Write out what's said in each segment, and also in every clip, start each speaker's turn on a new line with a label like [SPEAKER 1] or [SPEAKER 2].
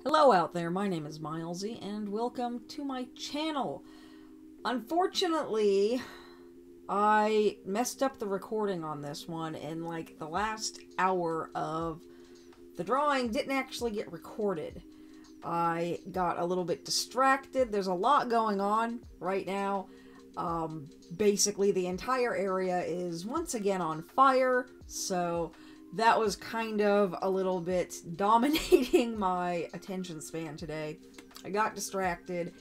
[SPEAKER 1] Hello out there, my name is Milesy, and welcome to my channel. Unfortunately, I messed up the recording on this one, and like the last hour of the drawing didn't actually get recorded. I got a little bit distracted. There's a lot going on right now. Basically the entire area is once again on fire, so that was kind of a little bit dominating my attention span today. I got distracted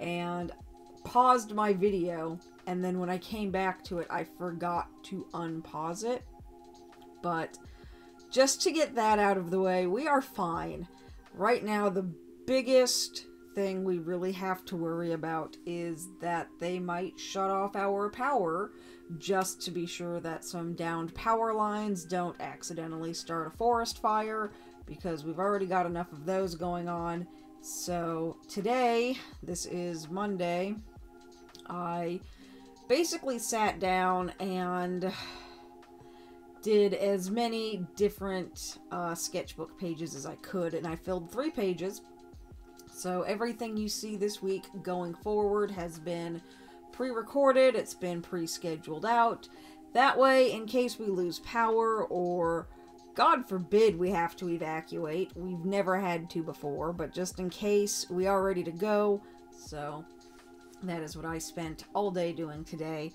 [SPEAKER 1] and paused my video, and then when I came back to it, I forgot to unpause it. But just to get that out of the way, we are fine. Right now, the biggest thing we really have to worry about is that they might shut off our power just to be sure that some downed power lines don't accidentally start a forest fire, because we've already got enough of those going on. So today, this is Monday, I basically sat down and did as many different sketchbook pages as I could, and I filled 3 pages. So everything you see this week going forward has been pre-recorded, it's been pre-scheduled out. That way, in case we lose power or, God forbid, we have to evacuate. We've never had to before, but just in case, we are ready to go. So that is what I spent all day doing today.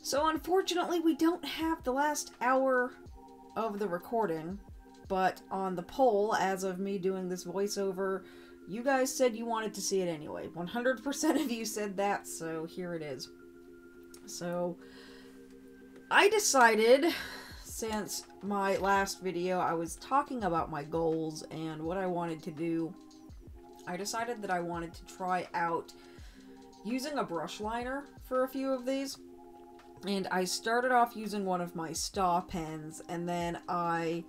[SPEAKER 1] So unfortunately, we don't have the last hour of the recording, but on the poll, as of me doing this voiceover, you guys said you wanted to see it anyway. 100% of you said that, so here it is. So, I decided, since my last video, I was talking about my goals and what I wanted to do. I decided that I wanted to try out using a brush liner for a few of these. And I started off using one of my Staw pens, and then I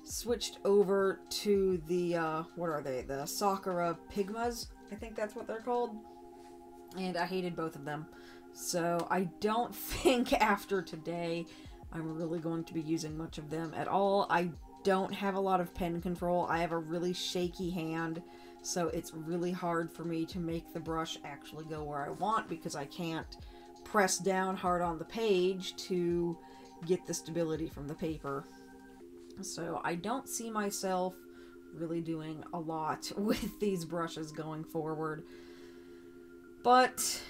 [SPEAKER 1] switched over to the, what are they? The Sakura Pigmas, I think that's what they're called. And I hated both of them. So I don't think after today I'm really going to be using much of them at all. I don't have a lot of pen control. I have a really shaky hand, so it's really hard for me to make the brush actually go where I want, because I can't press down hard on the page to get the stability from the paper. So I don't see myself really doing a lot with these brushes going forward. But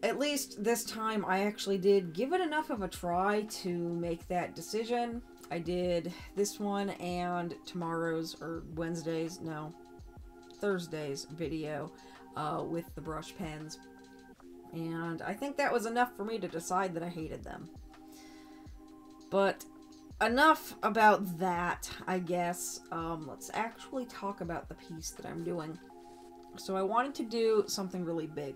[SPEAKER 1] at least this time I actually did give it enough of a try to make that decision. I did this one and tomorrow's, or Wednesday's, no, Thursday's video with the brush pens. And I think that was enough for me to decide that I hated them. But enough about that, I guess. Let's actually talk about the piece that I'm doing. So I wanted to do something really big,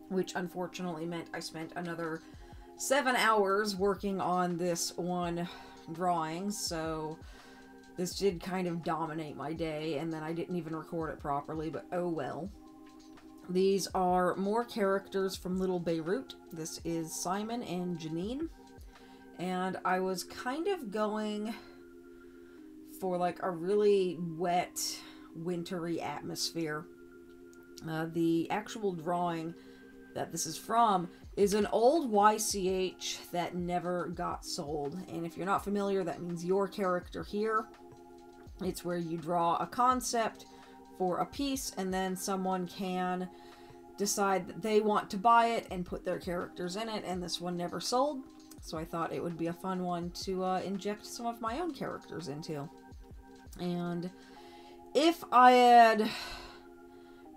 [SPEAKER 1] which unfortunately meant I spent another 7 hours working on this one drawing, so this did kind of dominate my day, and then I didn't even record it properly, but oh well. These are more characters from Little Beirut. This is Simon and Janine. And I was kind of going for like a really wet, wintry atmosphere. The actual drawing that this is from is an old YCH that never got sold. And if you're not familiar, that means your character here. It's where you draw a concept for a piece, and then someone can decide that they want to buy it and put their characters in it, and this one never sold. So I thought it would be a fun one to inject some of my own characters into. And if I had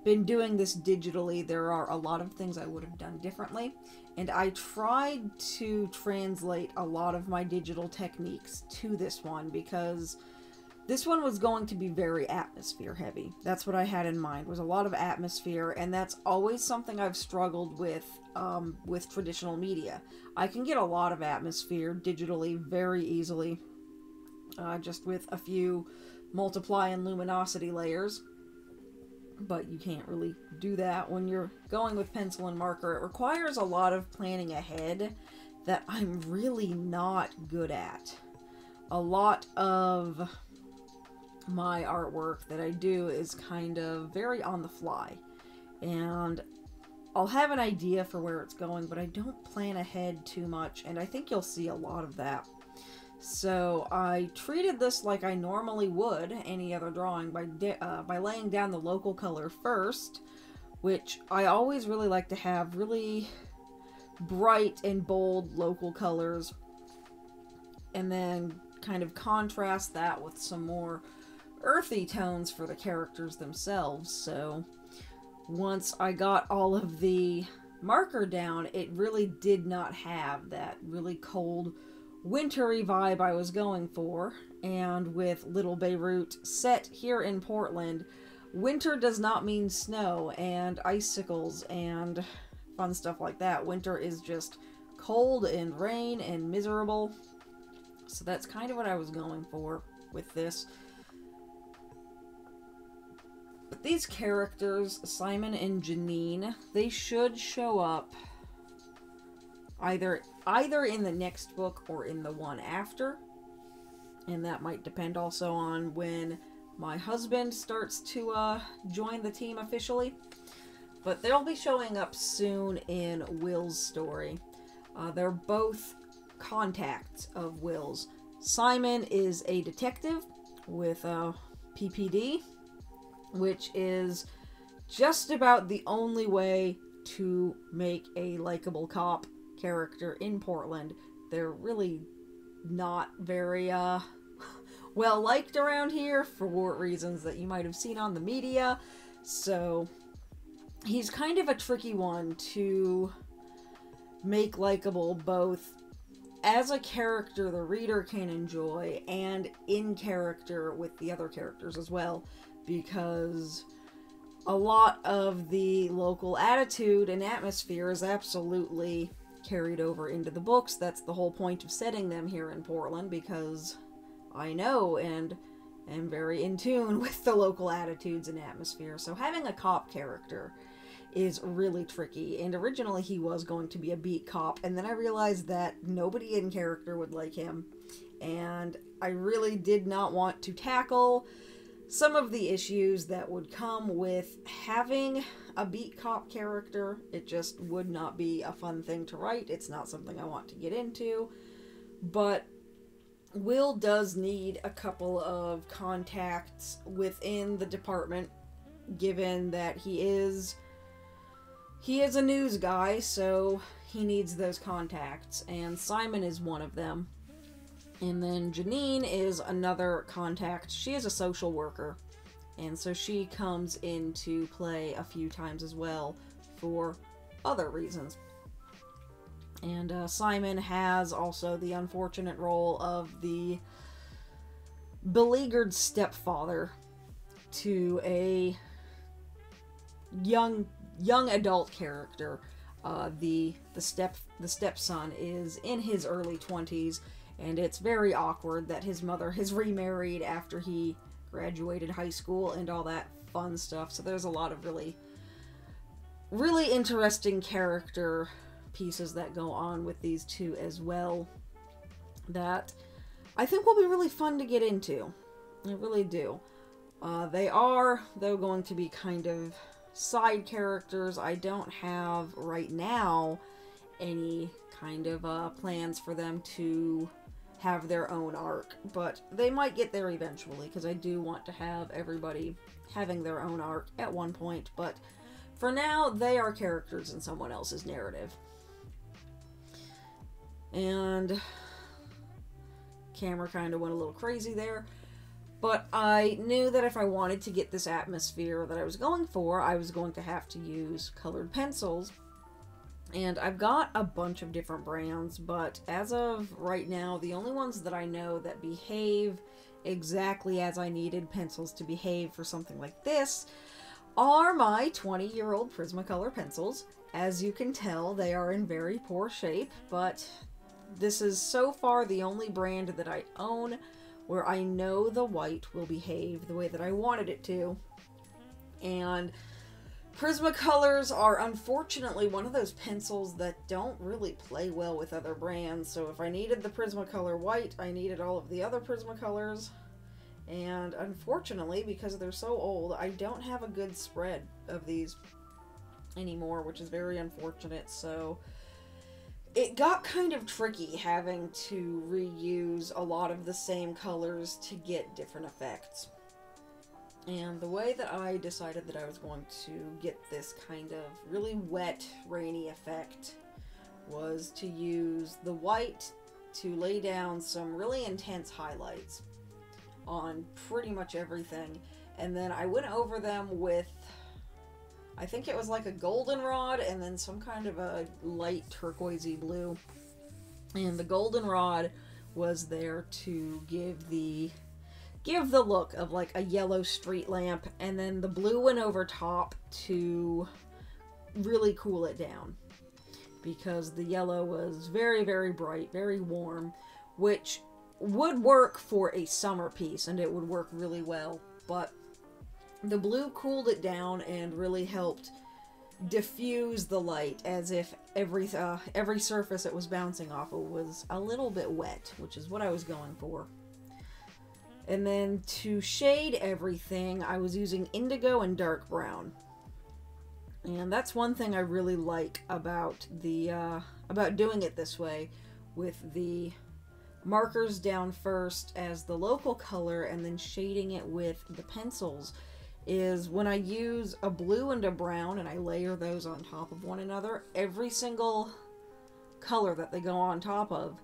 [SPEAKER 1] been doing this digitally, there are a lot of things I would have done differently. And I tried to translate a lot of my digital techniques to this one, because this one was going to be very atmosphere heavy. That's what I had in mind, was a lot of atmosphere, and that's always something I've struggled with traditional media. I can get a lot of atmosphere digitally very easily, just with a few multiply and luminosity layers, but you can't really do that when you're going with pencil and marker. It requires a lot of planning ahead that I'm really not good at. A lot of my artwork that I do is kind of very on the fly. And I'll have an idea for where it's going, but I don't plan ahead too much, and I think you'll see a lot of that. So I treated this like I normally would any other drawing by laying down the local color first, which I always really like to have really bright and bold local colors, and then kind of contrast that with some more earthy tones for the characters themselves. So once I got all of the marker down, it really did not have that really cold wintry vibe I was going for. And with Little Beirut set here in Portland, winter does not mean snow and icicles and fun stuff like that. Winter is just cold and rain and miserable. So that's kind of what I was going for with this. But these characters, Simon and Janine, they should show up either in the next book or in the one after. And that might depend also on when my husband starts to join the team officially. But they'll be showing up soon in Will's story. They're both contacts of Will's. Simon is a detective with PPD, which is just about the only way to make a likable cop character in Portland. They're really not very well liked around here for reasons that you might have seen on the media. So he's kind of a tricky one to make likable, both as a character the reader can enjoy and in character with the other characters as well, because a lot of the local attitude and atmosphere is absolutely carried over into the books. That's the whole point of setting them here in Portland, because I know and am very in tune with the local attitudes and atmosphere. So having a cop character is really tricky, and originally he was going to be a beat cop, and then I realized that nobody in character would like him, and I really did not want to tackle some of the issues that would come with having a beat cop character. It just would not be a fun thing to write. It's not something I want to get into. But Will does need a couple of contacts within the department, given that he is a news guy, so he needs those contacts, and Simon is one of them. And then Janine is another contact. She is a social worker, and so she comes into play a few times as well for other reasons. And Simon has also the unfortunate role of the beleaguered stepfather to a young adult character. The stepson is in his early 20s, and it's very awkward that his mother has remarried after he graduated high school and all that fun stuff. So there's a lot of really, really interesting character pieces that go on with these two as well, that I think will be really fun to get into. I really do. They are, though, going to be kind of side characters. I don't have right now any kind of plans for them to have their own arc, but they might get there eventually, because I do want to have everybody having their own arc at one point. But for now, they are characters in someone else's narrative. And camera kind of went a little crazy there. But I knew that if I wanted to get this atmosphere that I was going for, I was going to have to use colored pencils. And I've got a bunch of different brands, but as of right now, the only ones that I know that behave exactly as I needed pencils to behave for something like this are my 20-year-old Prismacolor pencils. As you can tell, they are in very poor shape, but this is so far the only brand that I own where I know the white will behave the way that I wanted it to. And Prismacolors are unfortunately one of those pencils that don't really play well with other brands. So if I needed the Prismacolor white, I needed all of the other Prismacolors. And unfortunately, because they're so old, I don't have a good spread of these anymore, which is very unfortunate. So it got kind of tricky having to reuse a lot of the same colors to get different effects. And the way that I decided that I was going to get this kind of really wet, rainy effect was to use the white to lay down some really intense highlights on pretty much everything. And then I went over them with, I think it was like a goldenrod and then some kind of a light turquoisey blue. And the goldenrod was there to give the look of like a yellow street lamp, and then the blue went over top to really cool it down, because the yellow was very, very bright, very warm, which would work for a summer piece and it would work really well, but the blue cooled it down and really helped diffuse the light, as if every surface it was bouncing off of was a little bit wet, which is what I was going for. And then to shade everything, I was using indigo and dark brown. And that's one thing I really like about about doing it this way, with the markers down first as the local color and then shading it with the pencils, is when I use a blue and a brown and I layer those on top of one another, every single color that they go on top of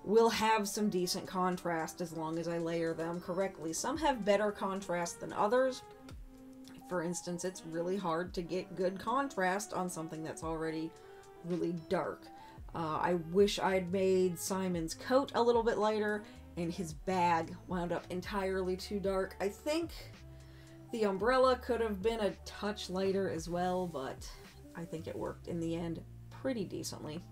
[SPEAKER 1] will have some decent contrast as long as I layer them correctly. Some have better contrast than others. For instance, it's really hard to get good contrast on something that's already really dark. I wish I'd made Simon's coat a little bit lighter, and his bag wound up entirely too dark. I think the umbrella could have been a touch lighter as well, but I think it worked in the end pretty decently.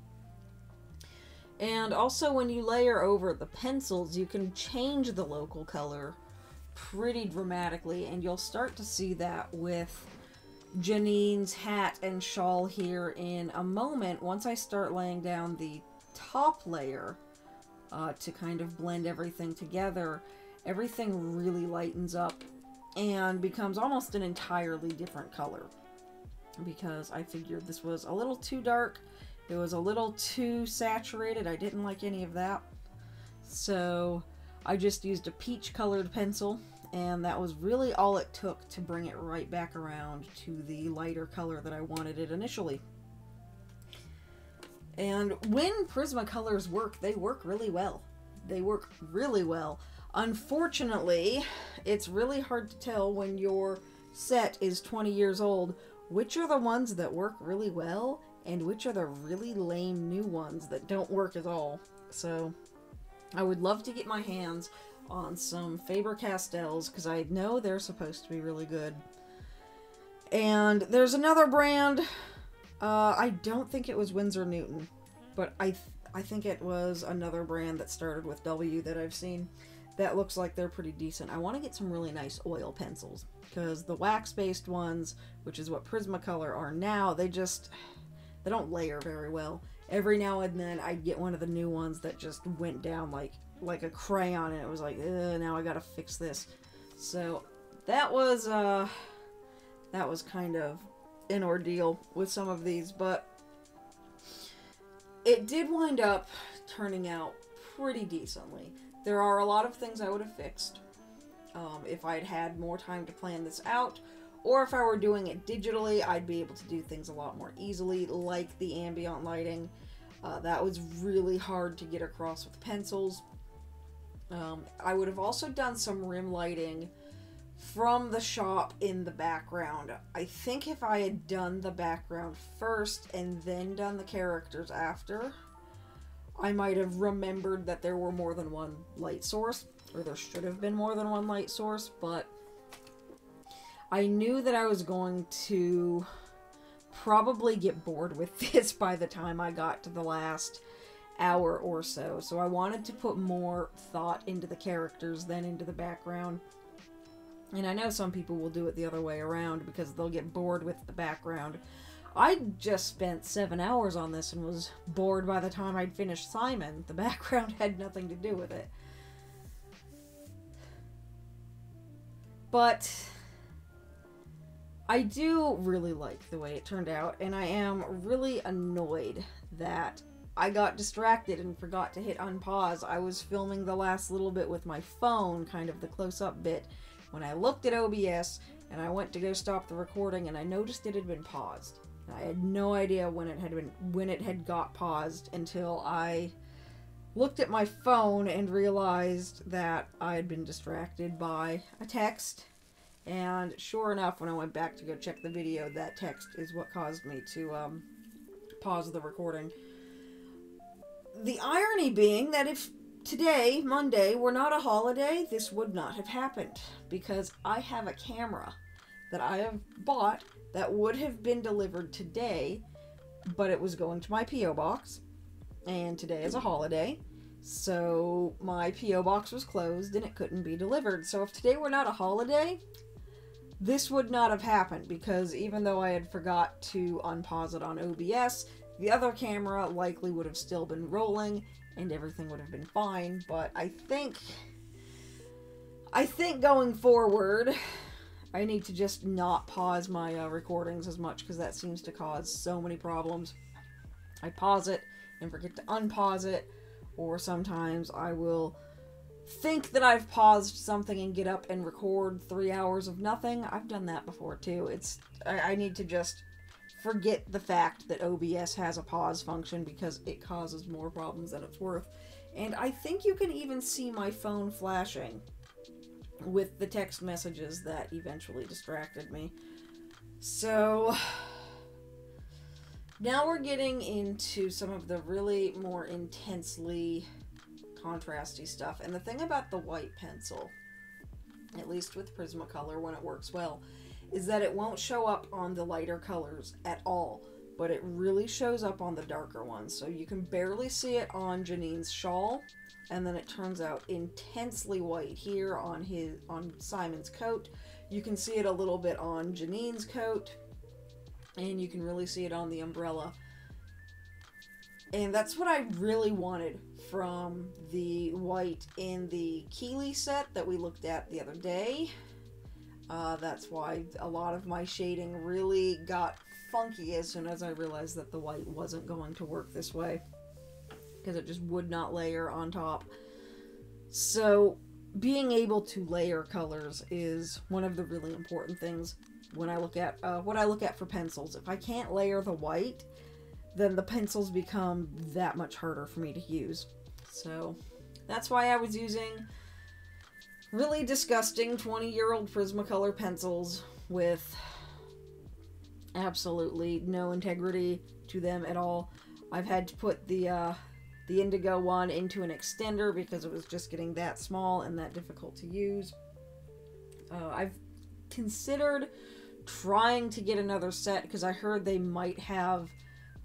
[SPEAKER 1] And also, when you layer over the pencils, you can change the local color pretty dramatically, and you'll start to see that with Janine's hat and shawl here in a moment. Once I start laying down the top layer to kind of blend everything together, everything really lightens up and becomes almost an entirely different color, because I figured this was a little too dark. It was a little too saturated. I didn't like any of that. So I just used a peach colored pencil, and that was really all it took to bring it right back around to the lighter color that I wanted it initially. And when Prismacolors work, they work really well. They work really well. Unfortunately, it's really hard to tell when your set is 20 years old which are the ones that work really well and which are the really lame new ones that don't work at all. So I would love to get my hands on some Faber-Castells, because I know they're supposed to be really good. And there's another brand, I don't think it was Winsor Newton, but I think it was another brand that started with W that I've seen that looks like they're pretty decent. I want to get some really nice oil pencils, because the wax-based ones, which is what Prismacolor are now, they don't layer very well. Every now and then I'd get one of the new ones that just went down like a crayon, and it was like, now I gotta fix this. So that was kind of an ordeal with some of these, but it did wind up turning out pretty decently. There are a lot of things I would have fixed if I'd had more time to plan this out, or if I were doing it digitally, I'd be able to do things a lot more easily, like the ambient lighting. That was really hard to get across with pencils. I would have also done some rim lighting from the shop in the background. I think if I had done the background first and then done the characters after, I might have remembered that there were more than one light source, or there should have been more than one light source, but I knew that I was going to probably get bored with this by the time I got to the last hour or so. So I wanted to put more thought into the characters than into the background. And I know some people will do it the other way around because they'll get bored with the background. I just spent 7 hours on this and was bored by the time I'd finished Simon. The background had nothing to do with it. But I do really like the way it turned out, and I am really annoyed that I got distracted and forgot to hit unpause. I was filming the last little bit with my phone, kind of the close-up bit, when I looked at OBS and I went to go stop the recording, and I noticed it had been paused. I had no idea when it had got paused until I looked at my phone and realized that I had been distracted by a text. And sure enough, when I went back to go check the video, that text is what caused me to pause the recording. The irony being that if today, Monday, were not a holiday, this would not have happened, because I have a camera that I have bought that would have been delivered today, but it was going to my P.O. box, and today is a holiday, so my P.O. box was closed and it couldn't be delivered. So if today were not a holiday, this would not have happened, because even though I had forgot to unpause it on OBS, the other camera likely would have still been rolling and everything would have been fine. But I think going forward, I need to just not pause my recordings as much, because that seems to cause so many problems. I pause it and forget to unpause it, or sometimes I will think that I've paused something and get up and record 3 hours of nothing. I've done that before too. I need to just forget the fact that OBS has a pause function, because it causes more problems than it's worth. And I think you can even see my phone flashing with the text messages that eventually distracted me. So now we're getting into some of the really more intensely contrasty stuff. And the thing about the white pencil, at least with Prismacolor when it works well, is that it won't show up on the lighter colors at all, but it really shows up on the darker ones. So you can barely see it on Janine's shawl, and then it turns out intensely white here on Simon's coat. You can see it a little bit on Janine's coat, and you can really see it on the umbrella. And that's what I really wanted from the white in the Keeley set that we looked at the other day. That's why a lot of my shading really got funky as soon as I realized that the white wasn't going to work this way, because it just would not layer on top. So being able to layer colors is one of the really important things when I look at what I look at for pencils. If I can't layer the white, then the pencils become that much harder for me to use. So that's why I was using really disgusting 20-year-old Prismacolor pencils with absolutely no integrity to them at all. I've had to put the indigo one into an extender because it was just getting that small and that difficult to use. I've considered trying to get another set, because I heard they might have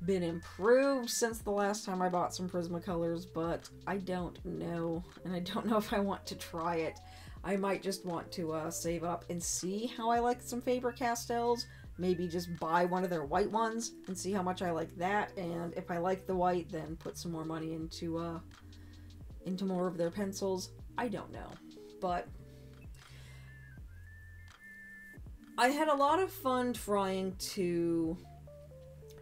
[SPEAKER 1] been improved since the last time I bought some Prismacolors, but I don't know, and I don't know if I want to try it. I might just want to save up and see how I like some Faber-Castells. Maybe just buy one of their white ones and see how much I like that, and if I like the white, then put some more money into more of their pencils. I don't know, but I had a lot of fun trying to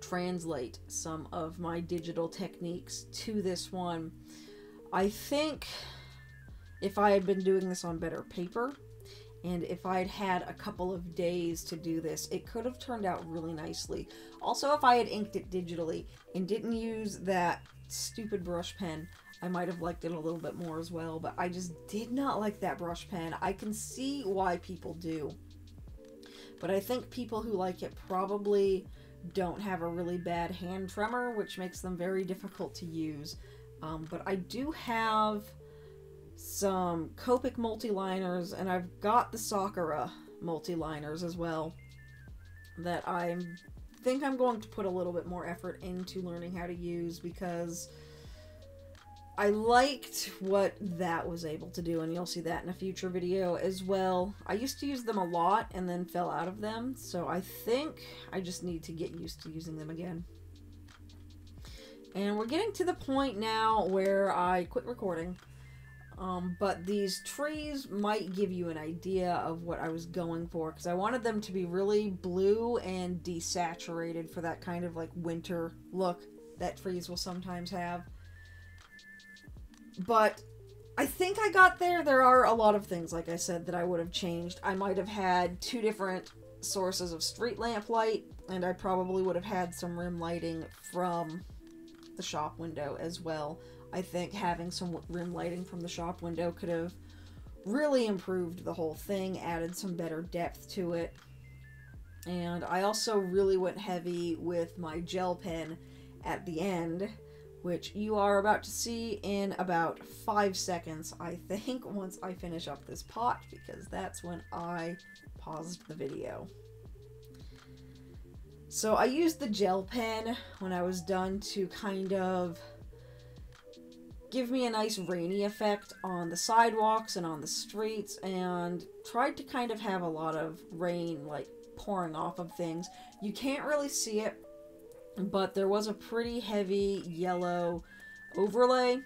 [SPEAKER 1] translate some of my digital techniques to this one. I think if I had been doing this on better paper, and if I'd had a couple of days to do this, it could have turned out really nicely. Also, if I had inked it digitally and didn't use that stupid brush pen, I might have liked it a little bit more as well, but I just did not like that brush pen. I can see why people do, but I think people who like it probably don't have a really bad hand tremor, which makes them very difficult to use. But I do have some Copic multi-liners, and I've got the Sakura multi-liners as well, that I think I'm going to put a little bit more effort into learning how to use, because I liked what that was able to do, and you'll see that in a future video as well. I used to use them a lot and then fell out of them, so I think I just need to get used to using them again. And we're getting to the point now where I quit recording. But these trees might give you an idea of what I was going for, because I wanted them to be really blue and desaturated for that kind of like winter look that trees will sometimes have. But I think I got there. There are a lot of things, like I said, that I would have changed. I might have had 2 different sources of street lamp light, and I probably would have had some rim lighting from the shop window as well. I think having some rim lighting from the shop window could have really improved the whole thing, added some better depth to it. And I also really went heavy with my gel pen at the end, which you are about to see in about 5 seconds, I think, once I finish up this pot, because that's when I paused the video. So I used the gel pen when I was done to kind of give me a nice rainy effect on the sidewalks and on the streets, and tried to kind of have a lot of rain like pouring off of things. You can't really see it, but there was a pretty heavy yellow overlay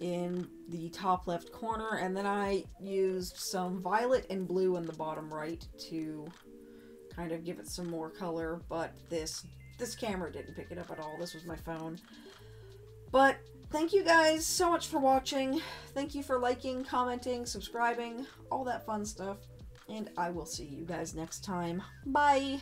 [SPEAKER 1] in the top left corner, and then I used some violet and blue in the bottom right to kind of give it some more color, but this camera didn't pick it up at all. This was my phone. But thank you guys so much for watching. Thank you for liking, commenting, subscribing, all that fun stuff, and I will see you guys next time. Bye!